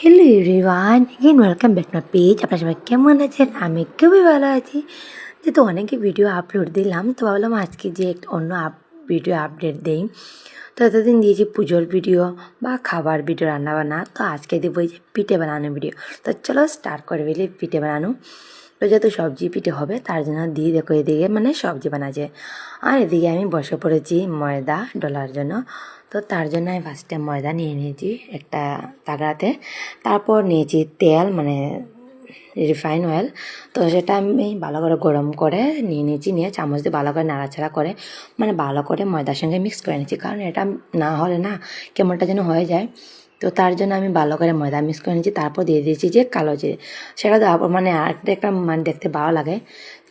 Hello everyone, again welcome back my page. আপনার সবাই কেমন আছেন? আমি খুবই ভালো আছি। যেহেতু অনেকে ভিডিও আপলোড দিলাম, তো ভাবলাম আজকে যে একটা অন্য ভিডিও আপডেট দেই। তো এতদিন দিয়েছি পুজোর ভিডিও বা খাবার ভিডিও, রান্নাবান্না। তো আজকে দেবো এই যে পিঠে বানানো ভিডিও। তো চলো স্টার্ট করে ফেলি পিঠে বানানো। তো যেহেতু সবজি পিঠে হবে, তার জন্য দিয়ে দেখো এদিকে মানে সবজি বানাচ্ছে, আর এদিকে আমি বসে পড়েছি ময়দা ডলার জন্য। তো তার জন্য আমি ফার্স্টে ময়দা নিয়ে নিয়েছি একটা তাগড়াতে, তারপর নিয়েছি তেল মানে রিফাইন অয়েল। তো সেটা আমি ভালো করে গরম করে নিয়ে নিয়েছি, নিয়ে চামচ দিয়ে ভালো করে নাড়াচাড়া করে মানে ভালো করে ময়দার সঙ্গে মিক্স করে নিয়েছি, কারণ এটা না হলে না কেমনটা যেন হয়ে যায়। তো তার জন্য আমি ভালো করে ময়দা মিক্স করে নিয়েছি, তারপর দিয়ে দিয়েছি যে কালো জিরে, সেটা দেওয়ার পর মানে আরেকটা একটা মানে দেখতে ভালো লাগে।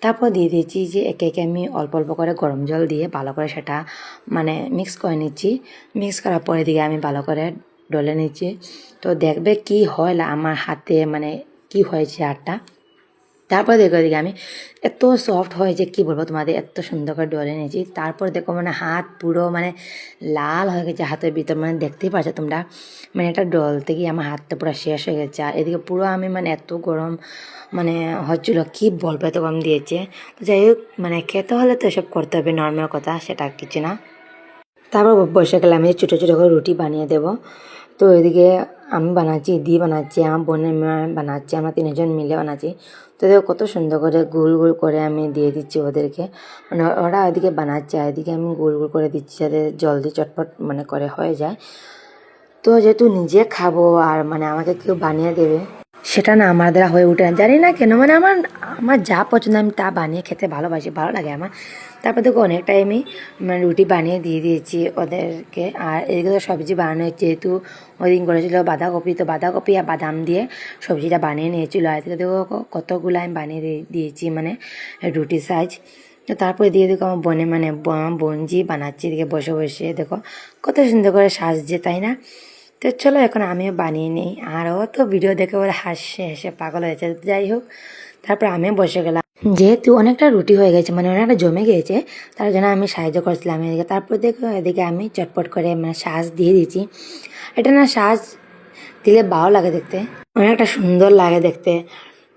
তারপর দিয়ে দিয়েছি যে একে একে আমি অল্প অল্প করে গরম জল দিয়ে ভালো করে সেটা মানে মিক্স করে নিচ্ছি। মিক্স করার পরে দিকে আমি ভালো করে ডলে নিচ্ছি। তো দেখবে কি হয় আমার হাতে মানে কি হয়েছে আরটা। তারপর দেখো এদিকে আমি এত সফট হয়েছে কি বলবো তোমাদের, এত সুন্দর করে ডলে নিয়েছি। তারপর দেখো মানে হাত পুরো মানে লাল হয়ে গেছে হাতের ভিতর, মানে দেখতেই পাচ্ছ তোমরা, মানে এটা ডলতে গিয়ে আমার হাতটা পুরো শেষ হয়ে গেছে। আর এদিকে পুরো আমি মানে এত গরম মানে হচ্ছিল কি বলবো, এত গরম দিয়েছে। তো যাই হোক মানে খেতে হলে তো এসব করতে হবে, নর্মাল কথা, সেটা কিছু না। তারপর বসে গেলে আমি ছোটো ছোটো করে রুটি বানিয়ে দেবো। তো এদিকে আমি বানাচ্ছি, দি বানাচ্ছি, আমার বোনের মেয়ে বানাচ্ছে, আমরা তিনজন মিলে বানাচ্ছি। তো দেখো কত সুন্দর করে গোল গোল করে আমি দিয়ে দিচ্ছি ওদেরকে, মানে ওরা ওইদিকে বানাচ্ছে আর এদিকে আমি গোল গোল করে দিচ্ছি যাতে জলদি চটপট মানে করে হয়ে যায়। তো যেহেতু নিজে খাবো আর মানে আমাকে কেউ বানিয়ে দেবে সেটা না আমার দ্বারা হয়ে ওঠে না, জানি না কেন, মানে আমার আমার যা পছন্দ আমি তা বানিয়ে খেতে ভালোবাসি, ভালো লাগে আমার। তারপর দেখো অনেকটাই আমি মানে রুটি বানিয়ে দিয়ে দিয়েছি ওদেরকে। আর এদিকে তো সবজি বানানো হচ্ছে, যেহেতু ওই দিন করেছিল বাঁধাকপি, তো বাঁধাকপি আর বাদাম দিয়ে সবজিটা বানিয়ে নিয়েছিল। আর এদিকে দেখো কতগুলো আমি বানিয়ে দিয়েছি মানে রুটি সাইজ। তো তারপরে দিয়ে দেখো আমার বোনে মানে বোনজি বানাচ্ছি এদিকে বসে বসে, দেখো কত সুন্দর করে সাজছে, তাই না? তো চলো এখন আমিও বানিয়ে নিই। আর ও তো ভিডিও দেখে ওরা হাসছে, হেসে পাগল হয়েছে। যাই হোক তারপর আমিও বসে গেলাম, যেহেতু অনেকটা রুটি হয়ে গেছে মানে অনেকটা জমে গিয়েছে, তার জন্য আমি সাহায্য করছিলাম এদিকে। তারপর দেখো এদিকে আমি চটপট করে মানে সাজ দিয়ে দিয়েছি। এটা না সাজ দিলে ভালো লাগে দেখতে, অনেকটা সুন্দর লাগে দেখতে।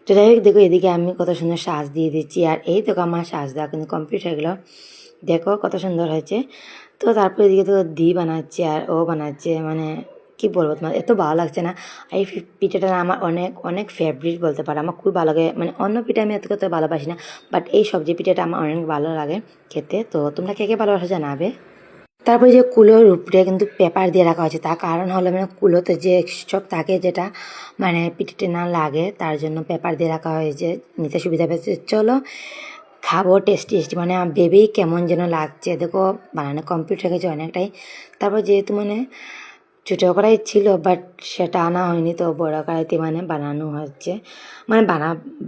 তো যাই হোক দেখো এদিকে আমি কত সুন্দর সাজ দিয়ে দিচ্ছি। আর এই দেখো আমার সাজ দেওয়া কিন্তু কমপ্লিট হয়ে গেলো, দেখো কত সুন্দর হয়েছে। তো তারপর এদিকে তো দি বানাচ্ছে আর ও বানাচ্ছে, মানে কি বলবো তোমার, এত ভালো লাগছে না। এই পিঠাটা আমার অনেক অনেক ফেভারিট বলতে পারো, আমার খুব ভালো লাগে। মানে অন্য পিঠা আমি এত করতে ভালোবাসি না, বাট এই সবজি পিঠাটা আমার অনেক ভালো লাগে খেতে। তো তোমরা কে কে ভালোবাসা জানাবে। তারপরে যে কুলোর উপরে কিন্তু পেপার দিয়ে রাখা হয়েছে, তার কারণ হলো মানে কুলোতে যে সব থাকে যেটা মানে পিঠে না লাগে, তার জন্য পেপার দিয়ে রাখা হয়েছে, নিতে সুবিধা পেয়েছে। চলো খাবো টেস্টি টেস্টি, মানে ভেবেই কেমন যেন লাগছে। দেখো বানানো কমপ্লিট হয়ে গেছে অনেকটাই। তারপর যেহেতু মানে ছোটো কড়াই ছিল বাট সেটা আনা হয়নি, তো বড় কড়াইতে মানে বানানো হচ্ছে, মানে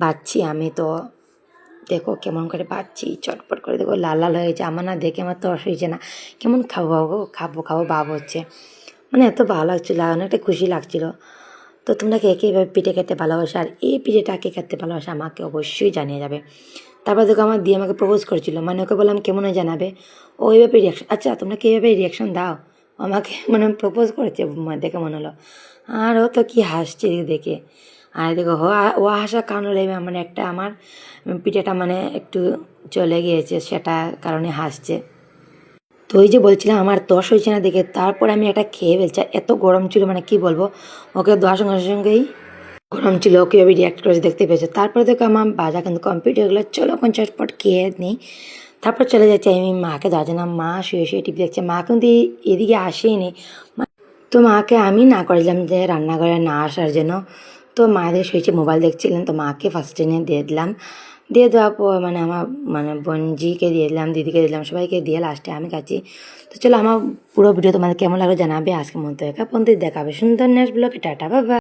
বাচ্ছি আমি। তো দেখো কেমন করে পাচ্ছি চটপট করে, দেখো লাল লাল হয়ে গেছে, আমার না দেখে আমার তর্স হয়েছে না, কেমন খাবো খাবো খাবো ভাব হচ্ছে, মানে এত ভালো লাগছিলো, অনেকটা খুশি লাগছিলো। তো তোমরা কে কে এভাবে পিঠে খেতে ভালোবাসো, আর এই পিঠেটা কে খেতে ভালোবাসে আমাকে অবশ্যই জানিয়ে যাবে। তারপর দেখো আমার দিয়ে আমাকে প্রপোজ করেছিল, মানে ওকে বললাম কেমন হয় জানাবে, ও এইভাবে রিয়াকশন, আচ্ছা তোমরা কি এইভাবে রিয়াকশন দাও আমাকে, মানে প্রপোজ করেছে দেখে মনে হলো। আর ও তো কি হাসছে দেখে। আর দেখো ও হাসার কারণ হলে মানে একটা আমার পিঠেটা মানে একটু চলে গিয়েছে, সেটা কারণে হাসছে। তো ওই যে বলছিলাম আমার দশ হয়েছে না দেখে, তারপর আমি একটা খেয়ে ফেলছি, এত গরম ছিল মানে কি বলবো, ওকে দেওয়ার সঙ্গে সঙ্গেই গরম ছিল, ওকে আমি রিয়াক্ট করেছে দেখতে পেয়েছে। তারপরে দেখো আমার বাজা কিন্তু কমপ্লিট হয়ে গেলো, চলো এখন চটপট খেয়ে নিই। তারপর চলে যাচ্ছি আমি মাকে দেওয়ার জন্য, মা শুয়ে শুয়ে টিভি দেখছে, মা কিন্তু এদিকে আসেনি। তো মাকে আমি না করেছিলাম যে রান্নাঘরে না আসার জন্য। তো মা এদিকে শুয়েছে মোবাইল দেখছিলেন, তো মাকে ফার্স্টে নিয়ে দিয়ে দিলাম। দিয়ে দেওয়ার পর মানে আমার মানে বোনজিকে দিয়ে দিলাম, দিদিকে দিলাম, সবাইকে দিয়ে লাস্টে আমি খাচ্ছি। তো চলো আমার পুরো ভিডিও তোমাদের কেমন লাগলো জানাবে। আজকের মতো একা পর্যন্ত দেখাবে সুন্দর নেক্সট ব্লগে, টাটা বাবা।